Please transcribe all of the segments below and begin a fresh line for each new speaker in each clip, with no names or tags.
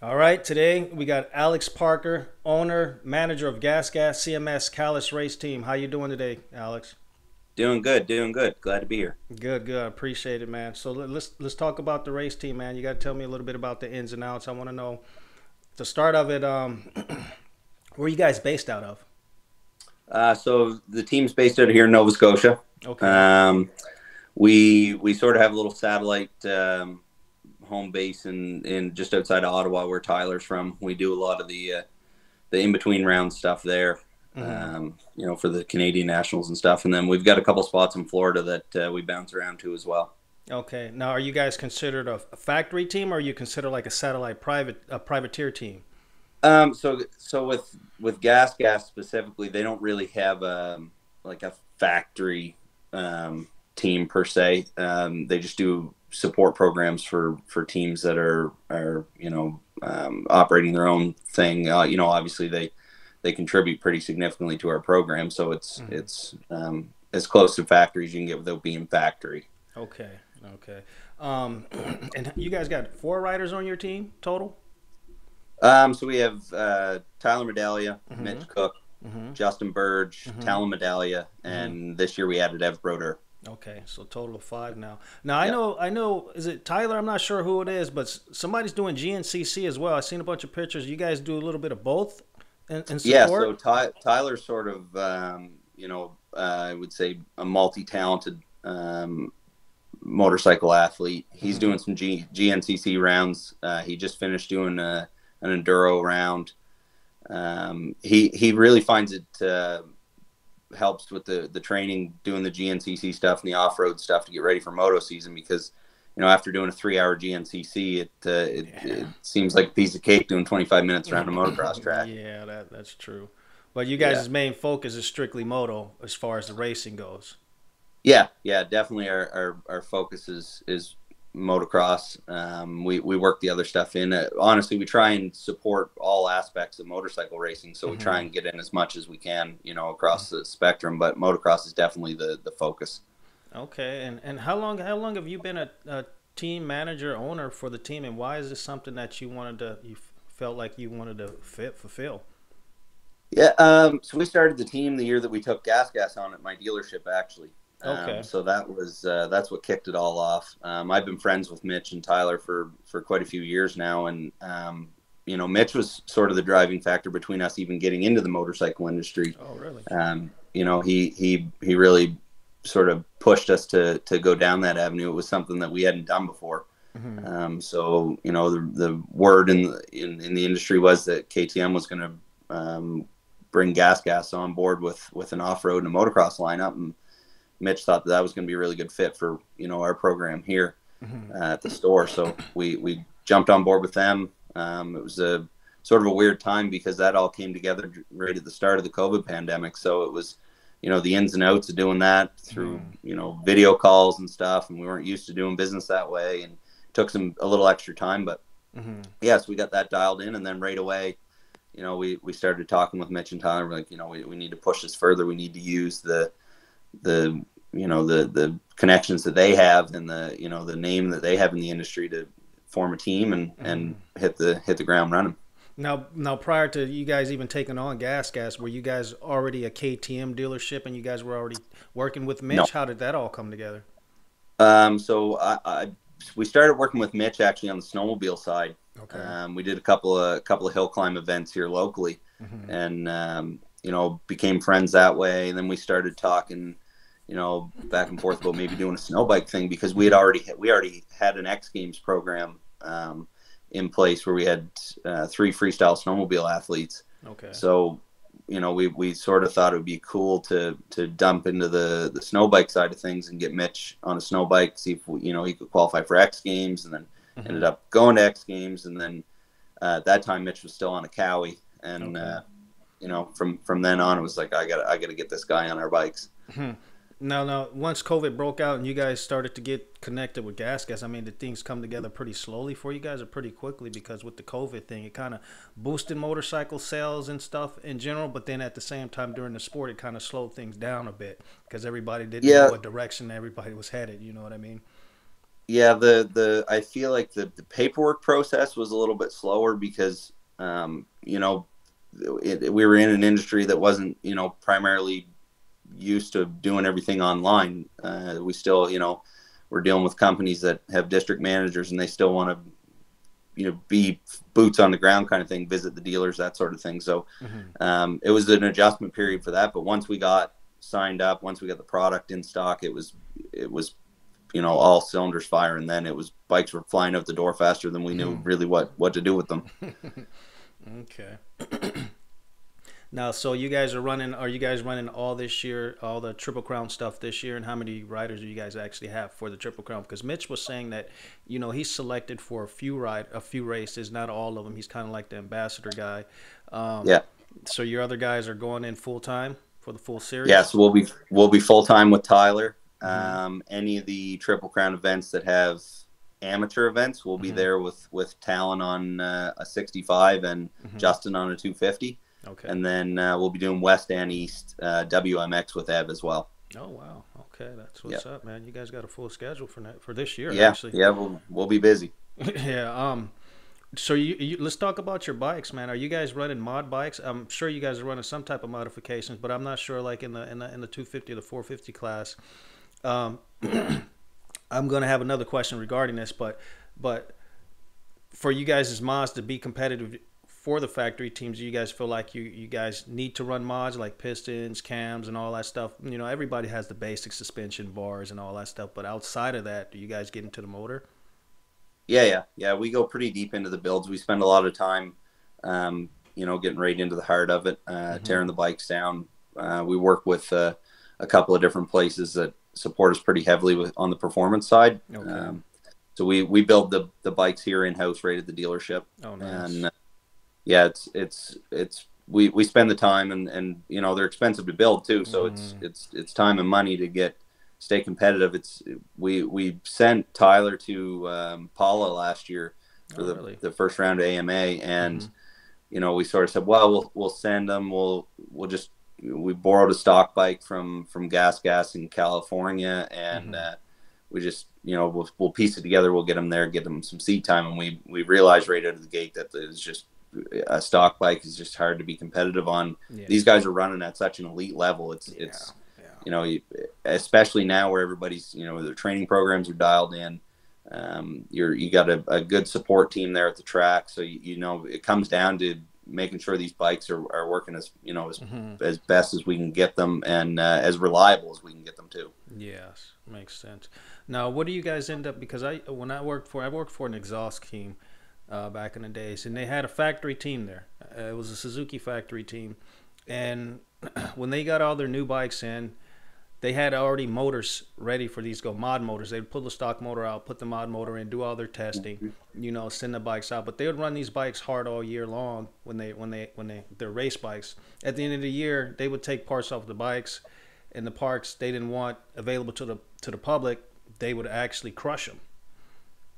All right, today we got Alex Parker, owner, manager of Gas Gas CMS Callis Race Team. How you doing today, Alex?
Doing good, doing good. Glad to be here.
Good, good. I appreciate it, man. So let's talk about the race team, man. You got to tell me a little bit about the ins and outs. I want to know the start of it. Where are you guys based out of?
So the team's based out of here in Nova Scotia.
Okay.
Um, we sort of have a little satellite home base in just outside of Ottawa, where Tyler's from. We do a lot of the in between round stuff there.
Mm-hmm.
For the Canadian Nationals and stuff, and then we've got a couple spots in Florida that we bounce around to as well.
Okay. Now, are you guys considered a factory team, or are you considered like a satellite privateer team?
So with Gas specifically, they don't really have like a factory team per se. They just do support programs for teams that are operating their own thing. Obviously they contribute pretty significantly to our program, so
Mm-hmm.
it's as close to factory as you can get without being factory.
Okay. Okay. Um, and you guys got four riders on your team total?
So we have Tyler Medaglia,
Mm-hmm.
Mitch Cook,
Mm-hmm.
Justin Burge,
Mm-hmm.
Talon Medaglia,
Mm-hmm.
and this year we added Ev Broder.
Okay, so total of five now. Now
Yeah.
I know. Is it Tyler? I'm not sure who it is, but somebody's doing GNCC as well. I've seen a bunch of pictures. You guys do a little bit of both in
Yeah, so
support.
Tyler's sort of, I would say a multi-talented motorcycle athlete. He's
Mm-hmm.
doing some GNCC rounds. He just finished doing an enduro round. He really finds it helps with the training, doing the GNCC stuff and the off road stuff to get ready for moto season because. After doing a 3 hour GNCC, it
Yeah,
seems like a piece of cake doing 25 minutes around a motocross track.
yeah, that's true. But you
Yeah.
guys' main focus is strictly moto as far as the racing goes.
Yeah, definitely. Our focus is motocross. We work the other stuff in. Honestly, we try and support all aspects of motorcycle racing, so we try
Mm-hmm.
and get in as much as we can, across the spectrum. But motocross is definitely the focus.
Okay, and how long have you been a team manager owner for the team, and why is this something that you felt like you wanted to fulfill?
Yeah. So we started the team the year that we took Gas on at my dealership, actually.
Okay.
So that's what kicked it all off. I've been friends with Mitch and Tyler for quite a few years now, and Mitch was sort of the driving factor between us even getting into the motorcycle industry.
Oh, really?
He really sort of pushed us to go down that avenue. It was something that we hadn't done before.
Hmm.
So the word in the industry was that KTM was going to bring Gas on board with an off road and a motocross lineup, and Mitch thought that was going to be a really good fit for our program here
Hmm.
at the store. So we jumped on board with them. It was a sort of a weird time because that all came together right at the start of the COVID pandemic. So it was the ins and outs of doing that through
Hmm.
video calls and stuff, and we weren't used to doing business that way, and it took some a little extra time, but
Hmm.
yes, we got that dialed in, and then right away, we started talking with Mitch and Tyler. We're like, we need to push this further. We need to use the the connections that they have and the name that they have in the industry to form a team and
Hmm.
hit the ground running.
Now, prior to you guys even taking on Gas, were you guys already a KTM dealership and you guys were already working with
No.
Mitch? How did that all come together?
So we started working with Mitch actually on the snowmobile side.
Okay.
We did a couple of hill climb events here locally,
Hmm.
and became friends that way. And then we started talking, back and forth about maybe doing a snow bike thing because
Hmm.
we already had an X Games program in place where we had three freestyle snowmobile athletes.
Okay.
So we sort of thought it would be cool to dump into the snow bike side of things and get Mitch on a snow bike, see if he could qualify for X Games, and then
Hmm.
ended up going to X Games, and then at that time Mitch was still on a Cowie, and
Okay.
from then on it was like I got to get this guy on our bikes.
Hmm. Now, once COVID broke out and you guys started to get connected with Gas, I mean, did things come together pretty slowly for you guys or pretty quickly? Because with the COVID thing, it kind of boosted motorcycle sales and stuff in general, but then at the same time during the sport, it kind of slowed things down a bit because everybody didn't know
Yeah,
what direction everybody was headed. You know what I mean?
Yeah, the I feel like the paperwork process was a little bit slower because you know, we were in an industry that wasn't, you know, primarily used to doing everything online. We still, you know, we're dealing with companies that have district managers and they still want to, you know, be boots on the ground kind of thing, visit the dealers, that sort of thing. So it was an adjustment period for that. But once we got signed up, once we got the product in stock, it was, you know, all cylinders firing. Then it was bikes were flying out the door faster than we knew really what to do with them.
Okay. Now, so you guys are running? Are you guys running all this year, all the Triple Crown stuff this year? And how many riders do you guys actually have for the Triple Crown? Because Mitch was saying that, you know, he's selected for a few races, not all of them. He's kind of like the ambassador guy. Um,
Yeah.
so your other guys are going in full time for the full
Yeah,
series.
so we'll be full time with Tyler.
Mm-hmm.
Any of the Triple Crown events that have amateur events, we'll be
Mm-hmm.
there with Talon on a 65 and
Mm-hmm.
Justin on a 250,
Okay.
and then we'll be doing West and East WMX with Ev as well.
Oh wow. Okay, that's
Yeah,
what's up, man. You guys got a full schedule for this year,
yeah,
actually.
yeah. We'll be busy.
Yeah. So you let's talk about your bikes, man. Are you guys running mod bikes? I'm sure you guys are running some type of modifications, but I'm not sure like in the 250 or the 450 class. Um, I'm gonna have another question regarding this, but for you guys as mods to be competitive for the factory teams, do you guys feel like you guys need to run mods like pistons, cams, and all that stuff? You know, everybody has the basic suspension bars and all that stuff, but outside of that, do you guys get into the motor?
Yeah. We go pretty deep into the builds. We spend a lot of time, you know, getting right into the heart of it,
Mm-hmm.
tearing the bikes down. We work with a couple of different places that support us pretty heavily on the performance side.
Okay.
So we build the bikes here in house right at the dealership,
Oh, nice.
and yeah, we spend the time, and you know they're expensive to build too, so
Mm-hmm.
it's time and money to stay competitive. We sent Tyler to Paula last year for
Oh, really?
the first round of AMA,
Mm-hmm.
and you know we sort of said, well, we'll send them. We borrowed a stock bike from Gas in California, and
Mm-hmm.
we just, you know, we'll piece it together. We'll get them there, get them some seat time, and we realized right out of the gate that it's just a stock bike is just hard to be competitive on.
Yeah.
These guys are running at such an elite level.
Yeah.
It's
Yeah.
you know, especially now where everybody's, you know, their training programs are dialed in. You got a good support team there at the track, so you know it comes down to making sure these bikes are working as, you know,
Mm-hmm.
as best as we can get them, and as reliable as we can get them too.
Yes, makes sense. Now, what do you guys end up? Because I worked for an exhaust team back in the days, and they had a factory team there. It was a Suzuki factory team, and when they got all their new bikes in, they had already motors ready for these go mod motors. They'd pull the stock motor out, put the mod motor in, do all their testing, you know, send the bikes out. But they would run these bikes hard all year long they're race bikes. At the end of the year, they would take parts off the bikes, and the parts they didn't want available to the public, they would actually crush them,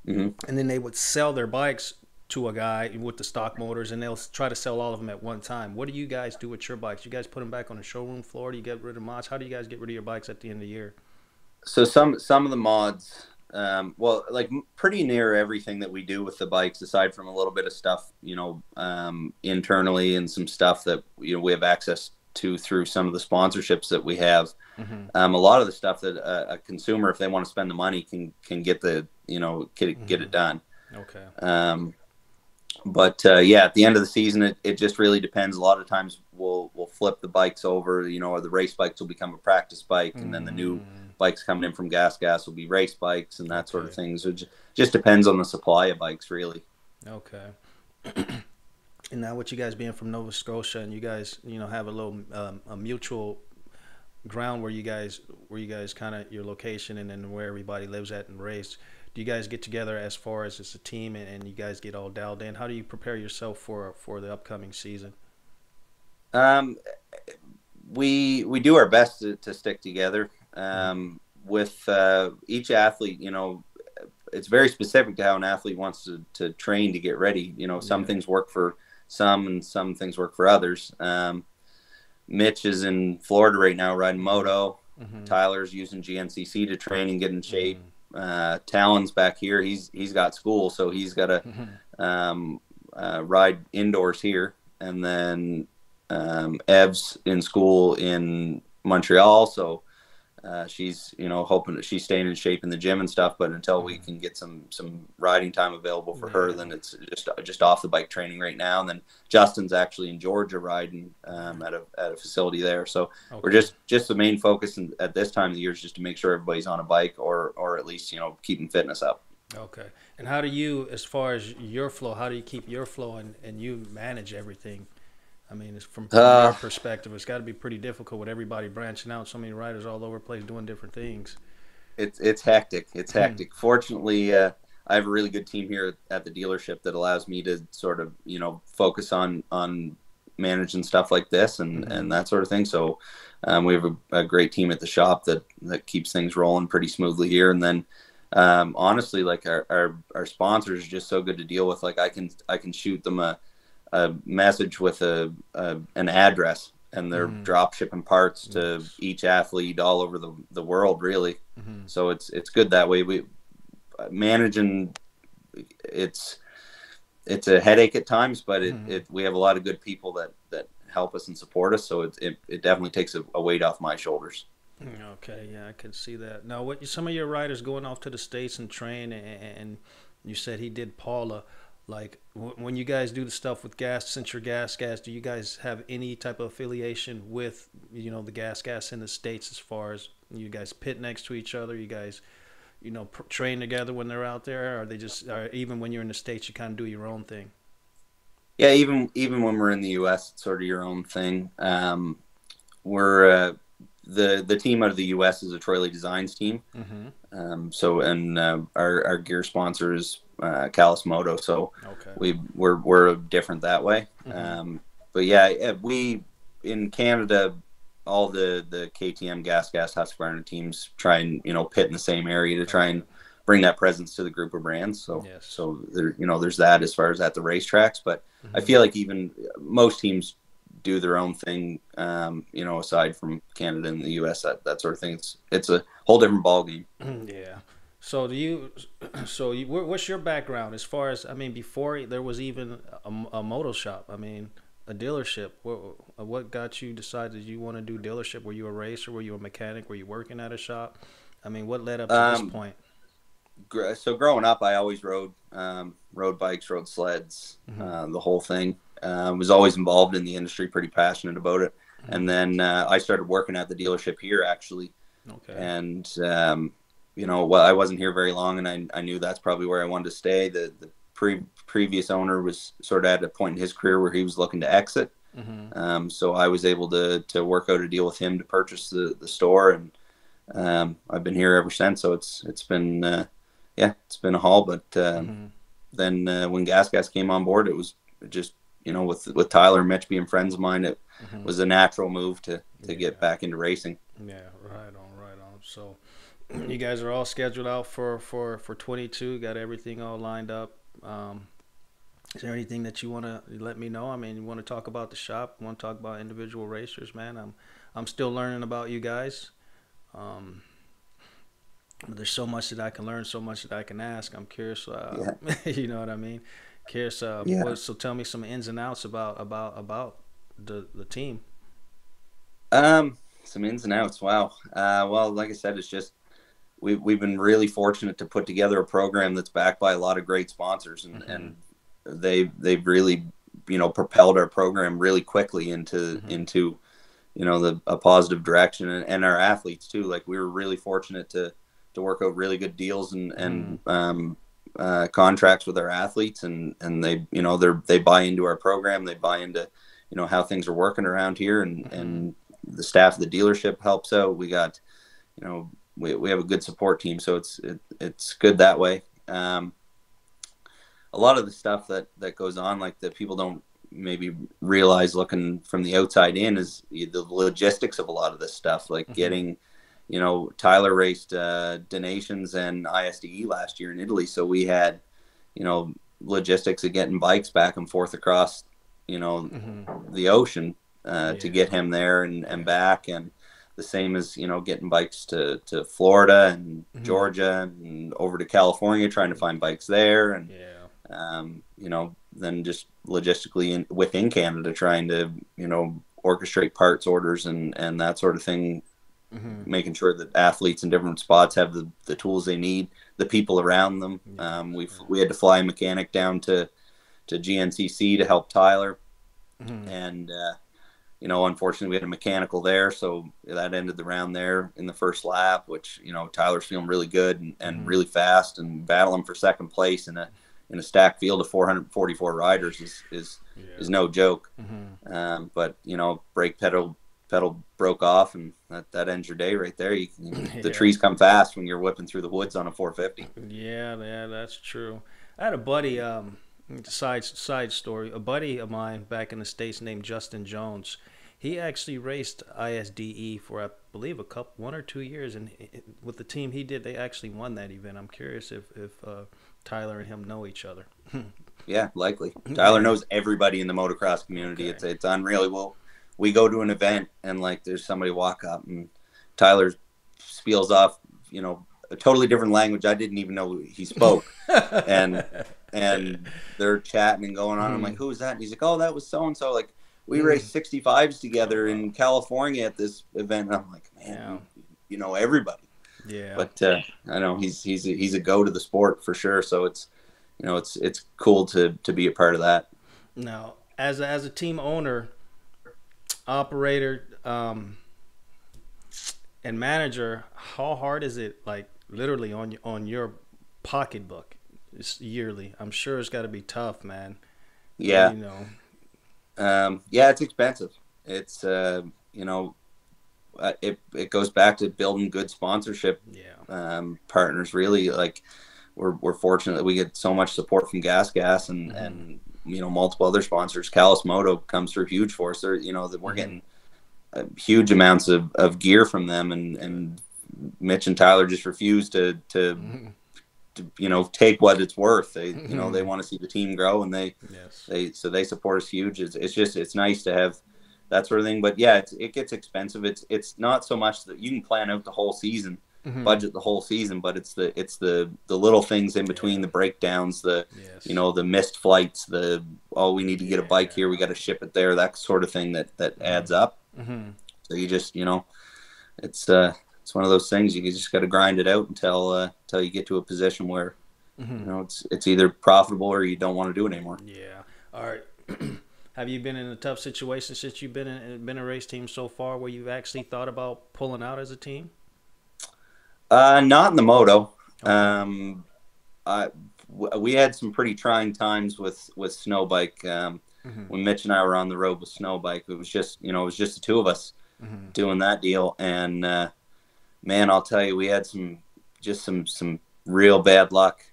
Hmm.
and then they would sell their bikes to a guy with the stock motors, and they'll try to sell all of them at one time. What do you guys do with your bikes? You guys put them back on the showroom floor? Do you get rid of mods? How do you guys get rid of your bikes at the end of the year?
So some of the mods, well, like pretty near everything that we do with the bikes, aside from a little bit of stuff, you know, internally, and some stuff that, you know, we have access to through some of the sponsorships that we have.
Mm-hmm.
A lot of the stuff that a consumer, if they want to spend the money, can get the, you know, get
Mm-hmm.
it done.
Okay.
But yeah, at the end of the season, it just really depends. A lot of times we'll flip the bikes over, you know, or the race bikes will become a practice bike, and then the new
Mm,
bikes coming in from Gas will be race bikes and that sort of
okay.
thing. So it just depends on the supply of bikes, really.
Okay. And now, with you guys being from Nova Scotia, and you guys, you know, have a little a mutual ground where you guys kind of your location and then where everybody lives at and race. Do you guys get together as far as a team, and you guys get all dialed in? How do you prepare yourself for the upcoming season?
Um, we do our best to stick together.
Mm-hmm.
With each athlete, you know, it's very specific to how an athlete wants to train to get ready. You know, some
Yeah.
things work for some, and some things work for others. Mitch is in Florida right now riding moto.
Mm-hmm.
Tyler's using GNCC to train and get in
Mm-hmm.
shape. Talon's back here. He's got school, so he's got to ride indoors here, and then Ev's in school in Montreal, so she's hoping that she's staying in shape in the gym and stuff. But until we can get some riding time available for her, then it's just off the bike training right now. And then Justin's actually in Georgia riding at a facility there. So we're just the main focus at this time of the year is just to make sure everybody's on a bike or at least keeping fitness up.
Okay. And how do you, as far as your flow, how do you keep your flow and you manage everything? I mean, it's from your perspective, it's got to be pretty difficult with everybody branching out, so many riders all over the place doing different things.
It's hectic. It's hectic. Fortunately, I have a really good team here at the dealership that allows me to sort of focus on managing stuff like this and that sort of thing. So we have a great team at the shop that keeps things rolling pretty smoothly here. And then honestly, like our sponsors are just so good to deal with. Like I can shoot them a message with an address, and they're drop shipping parts to each athlete all over the world, really. So it's good that way. We managing, it's a headache at times, but we have a lot of good people that help us and support us. So it definitely takes a weight off my shoulders.
Okay, yeah, I can see that. Now, some of your riders going off to the States and train, and you said he did Paula. Like when you guys do the stuff with since you're gas, do you guys have any type of affiliation with the gas in the States as far as you guys pit next to each other? You guys train together when they're out there, or even when you're in the States you kind of do your own thing?
Yeah, even when we're in the U.S., it's sort of your own thing. We're the team out of the U.S. is a Troy Lee Designs team. Our gear sponsor is Callis Moto, so we're different that way. But yeah, we in Canada, all the KTM gas Husqvarna teams try and pit in the same area to try and bring that presence to the group of brands. So so there there's that as far as at the racetracks. But I feel like even most teams do their own thing, aside from Canada and the U.S. that sort of thing. It's a whole different ballgame.
Yeah. So what's your background as far as, I mean, before there was even a moto shop, I mean, a dealership, what got you decided you want to do dealership? Were you a racer? Were you a mechanic? Were you working at a shop? I mean, what led up to this point?
So growing up, I always rode bikes, rode sleds, the whole thing. Was always involved in the industry, pretty passionate about it. And then I started working at the dealership here, actually. Okay. And I wasn't here very long, and I knew that's probably where I wanted to stay. The previous owner was sort of at a point in his career where he was looking to exit. So I was able to work out a deal with him to purchase the store, and I've been here ever since. So it's been it's been a haul. But then when Gas came on board, it was just with Tyler and Mitch being friends of mine, it was a natural move to get back into racing.
Yeah, right on. So you guys are all scheduled out for 22, got everything all lined up. Is there anything that you want to let me know? I mean, you want to talk about the shop, want to talk about individual racers, man? I'm still learning about you guys. There's so much that I can learn, so much that I can ask. I'm curious, you know what I mean? Curious, so tell me some ins and outs about the team.
Some ins and outs. Wow. Well, like I said, it's just we've been really fortunate to put together a program that's backed by a lot of great sponsors, and they've really propelled our program really quickly into a positive direction, and our athletes too. Like, we were really fortunate to work out really good deals and contracts with our athletes, and they buy into our program. They buy into how things are working around here, and the staff of the dealership helps out. We got we have a good support team, so it's good that way. A lot of the stuff that goes on, like, that people don't maybe realize looking from the outside in, is the logistics of a lot of this stuff, like getting Tyler raced Donations and ISDE last year in Italy, so we had logistics of getting bikes back and forth across the ocean to get him there and back, and the same as, you know, getting bikes to Florida and
Mm-hmm.
Georgia and over to California, trying to find bikes there. And,
Yeah.
you know, then just logistically within Canada, trying to, you know, orchestrate parts orders and that sort of thing,
Mm-hmm.
making sure that athletes in different spots have the tools they need, the people around them. We had to fly a mechanic down to GNCC to help Tyler.
Mm-hmm.
And, you know, unfortunately we had a mechanical there. So that ended the round there in the first lap, which, you know, Tyler's feeling really good and
Mm-hmm.
really fast, and battling for second place in a stacked field of 444 riders is no joke.
Mm-hmm.
But, you know, brake pedal broke off, and that ends your day right there. The trees come fast when you're whipping through the woods on a 450.
Yeah, that's true. I had a buddy, side story. A buddy of mine back in the States named Justin Jones. He actually raced ISDE for, I believe, 1 or 2 years, and with the team he did, they actually won that event. I'm curious if Tyler and him know each other.
Yeah, likely. Tyler knows everybody in the motocross community.
Okay.
It's unreal. We go to an event and like there's somebody walk up and Tyler spiels off, you know, a totally different language I didn't even know he spoke. and they're chatting and going on. I'm like, who is that? And he's like, oh, that was so and so. Like, we raced 65s together in California at this event. And I'm like, man, you know everybody.
Yeah.
But I know he's a go to the sport for sure. So it's, you know, it's cool to be a part of that.
Now, as a team owner, operator, and manager, how hard is it, like literally on your pocketbook? It's yearly. I'm sure it's got to be tough, man.
Yeah.
You know.
Yeah, it's expensive. It's you know, it goes back to building good sponsorship partners. Really, like we're fortunate that we get so much support from Gas and you know, multiple other sponsors. Callus Moto comes through huge for us. They're, you know, that we're getting huge amounts of gear from them, and Mitch and Tyler just refuse to you know, take what it's worth. They, you know, they want to see the team grow, and they support us huge. It's nice to have that sort of thing. But yeah, it gets expensive. It's not so much that you can plan out the whole season, budget the whole season, but it's the little things in between, the breakdowns, you know, the missed flights, we need to get a bike here, we got to ship it there, that sort of thing that adds up. So you just, you know, it's one of those things you just got to grind it out until you get to a position where you know it's either profitable or you don't want to do it anymore.
Yeah. All right. Have you been in a tough situation since you've been a race team so far, where you've actually thought about pulling out as a team?
Not in the moto. We had some pretty trying times with Snowbike. When Mitch and I were on the road with Snowbike, it was just the two of us doing that deal, and man, I'll tell you, we had some real bad luck,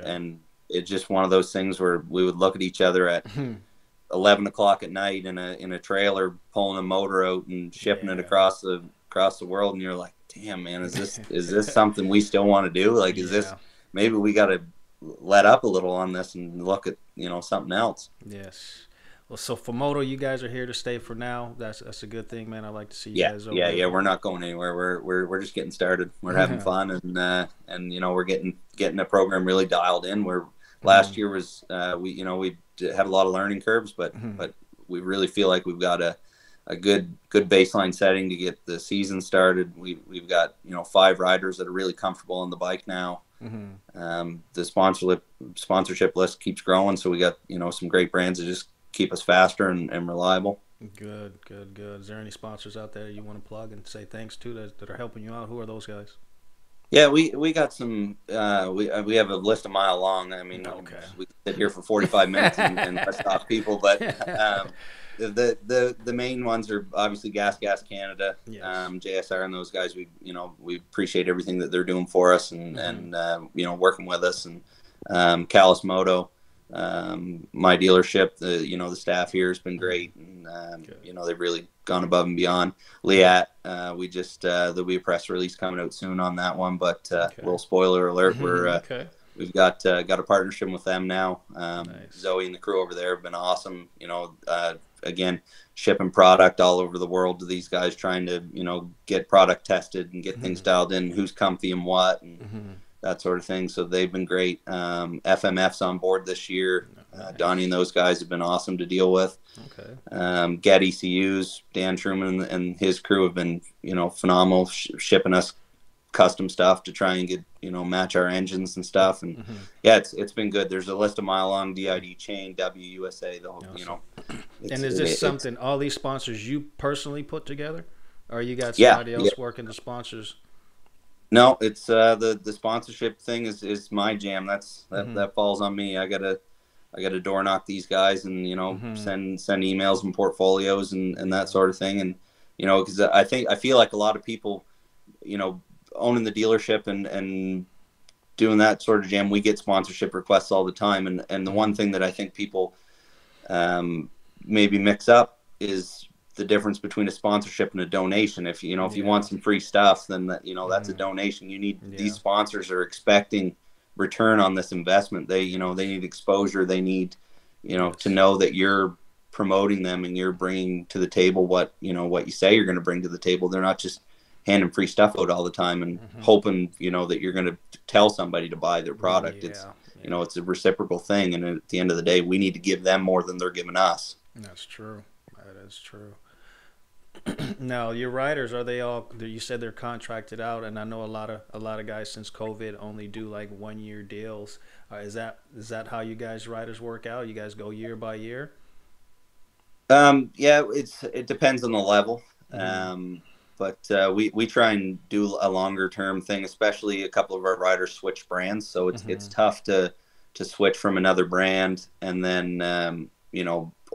and it's just one of those things where we would look at each other at 11 o'clock at night in a trailer, pulling a motor out and shipping it across the world, and you're like, damn, man, is this something we still want to do? Like, is this, maybe we got to let up a little on this and look at, you know, something else.
Yes. Well, so for Moto, you guys are here to stay for now. That's a good thing, man. I like to see you guys over there.
Yeah. We're not going anywhere. We're just getting started. We're having fun, and you know, we're getting a program really dialed in. Where last year was we had a lot of learning curves, but we really feel like we've got a good baseline setting to get the season started. We've got, you know, 5 riders that are really comfortable on the bike now. The sponsorship list keeps growing, so we got, you know, some great brands that just keep us faster and reliable.
Good. Is there any sponsors out there you want to plug and say thanks to that are helping you out? Who are those guys?
Yeah, we got some. We have a list a mile long. I mean, we can sit here for 45 minutes and list off people, but the main ones are obviously Gas Canada, JSR, and those guys. We appreciate everything that they're doing for us and you know, working with us, and Callus Moto. My dealership, the staff here has been great, and you know, they've really gone above and beyond. Liat, there'll be a press release coming out soon on that one, but little spoiler alert, we've got a partnership with them now. Nice. Zoe and the crew over there have been awesome. You know, again, shipping product all over the world to these guys, trying to, get product tested and get things dialed in, who's comfy and what, and that sort of thing. So they've been great. FMF's on board this year.
Nice.
Donnie and those guys have been awesome to deal with.
Okay.
Get ECUs, Dan Truman and his crew have been, phenomenal, shipping us custom stuff to try and get, match our engines and stuff. And yeah, it's been good. There's a list a mile long, DID chain, WUSA, the whole,
Awesome. And is this something all these sponsors you personally put together, or you got somebody else working the sponsors?
No, it's the sponsorship thing is my jam. That falls on me. I gotta door knock these guys and send emails and portfolios and that sort of thing. And because I feel like a lot of people, owning the dealership and doing that sort of jam, we get sponsorship requests all the time. And the one thing that I think people maybe mix up is the difference between a sponsorship and a donation. If you want some free stuff, then that's a donation. You need these sponsors are expecting return on this investment. They need exposure. They need to know that you're promoting them and you're bringing to the table what you say you're going to bring to the table. They're not just handing free stuff out all the time and hoping that you're going to tell somebody to buy their product. It's it's a reciprocal thing, and at the end of the day, we need to give them more than they're giving us.
That's true. That is true. Now, your riders, are they all? You said they're contracted out, and I know a lot of guys since COVID only do like 1-year deals. Is that how you guys riders work out? You guys go year by year?
Yeah, it depends on the level. But we try and do a longer term thing, especially a couple of our riders switch brands. So it's tough to switch from another brand and then,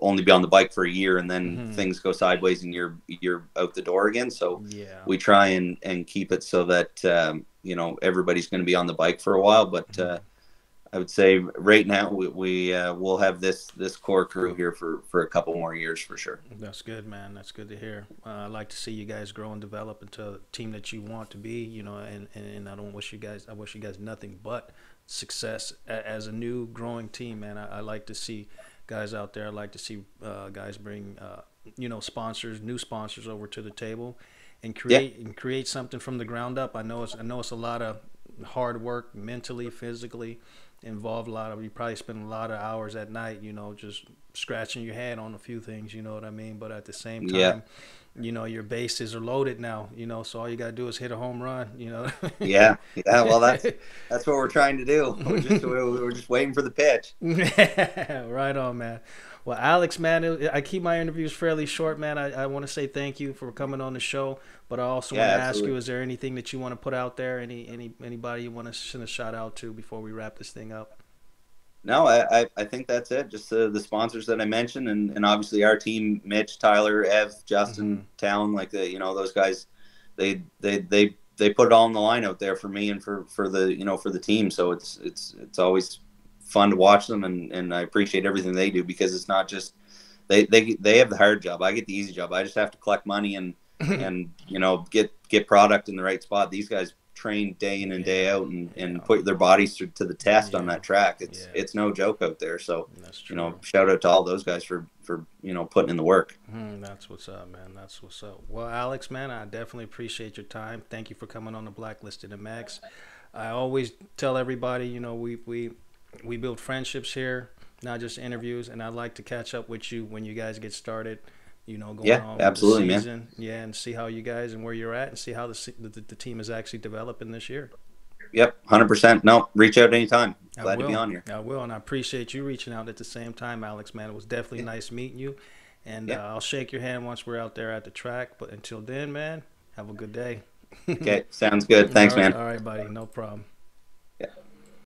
only be on the bike for a year and then things go sideways and you're out the door again. So we try and keep it so that, everybody's going to be on the bike for a while. But I would say right now we'll have this core crew here for a couple more years for sure.
That's good, man. That's good to hear. I like to see you guys grow and develop into a team that you want to be. And I wish you guys nothing but success as a new growing team, man. I like to see guys out there. I like to see guys bring sponsors, new sponsors over to the table, and create something from the ground up. I know it's a lot of hard work, mentally, physically involved. You probably spend a lot of hours at night, just scratching your head on a few things, you know what I mean? But at the same time, your bases are loaded now, so all you got to do is hit a home run,
Yeah. Well, that's what we're trying to do. We're just waiting for the pitch.
Right on, man. Well, Alex, man, I keep my interviews fairly short, man. I want to say thank you for coming on the show, but I also want to ask you, is there anything that you want to put out there? Anybody you want to send a shout out to before we wrap this thing up?
No, I think that's it. Just the sponsors that I mentioned, and obviously our team, Mitch, Tyler, Ev, Justin, Talon, those guys, they put it all on the line out there for me and for the team. So it's always fun to watch them, and I appreciate everything they do, because it's not just they have the hard job. I get the easy job. I just have to collect money and get product in the right spot. These guys train day in and day out and put their bodies to the test on that track. It's no joke out there. So shout out to all those guys for putting in the work.
That's what's up, man. That's what's up. Well, Alex, man, I definitely appreciate your time. Thank you for coming on the Blacklisted MX. I always tell everybody, we build friendships here, not just interviews, and I'd like to catch up with you when you guys get started, going on
absolutely,
the season.
Man.
Yeah, and see how you guys and where you're at, and see how the team is actually developing this year.
Yep, 100%. No, reach out anytime. Glad to be on here.
I will, and I appreciate you reaching out at the same time, Alex, man. It was definitely nice meeting you, and I'll shake your hand once we're out there at the track. But until then, man, have a good day.
Okay, sounds good. Thanks, man.
All right, buddy. No problem.